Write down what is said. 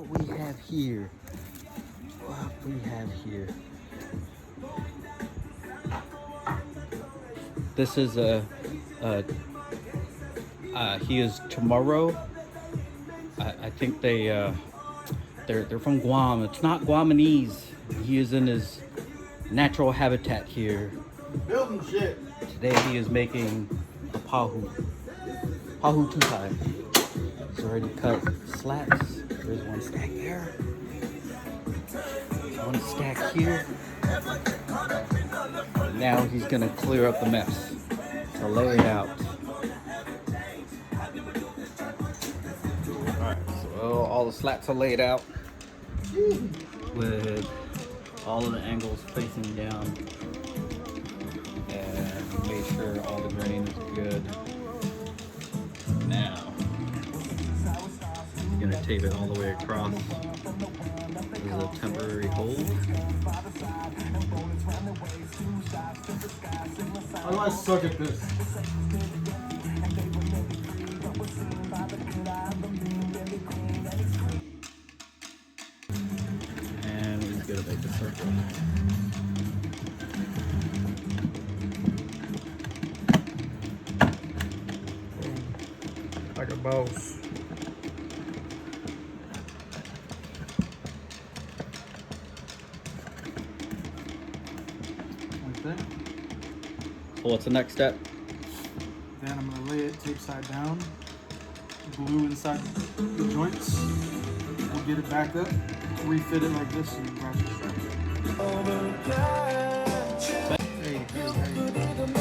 what we have here. What we have here. This is he is tomorrow. I think they're from Guam. It's not Guamanese. He is in his natural habitat here. Building shit. Today he is making a Pahu Tupai. He's already cut slats. There's one stack there. One stack here. Now he's gonna clear up the mess to lay it out. Alright, so all the slats are laid out with all of the angles facing down, and made sure all the grain is good. Now he's gonna tape it all the way across. This is a temporary hold. How do I suck at this? And he's gonna make the circle. Like a boss. Like that. So what's the next step? Then I'm gonna lay it tape side down, glue inside the joints. We'll get it back up, refit it like this, and ratchet strap it. Hey.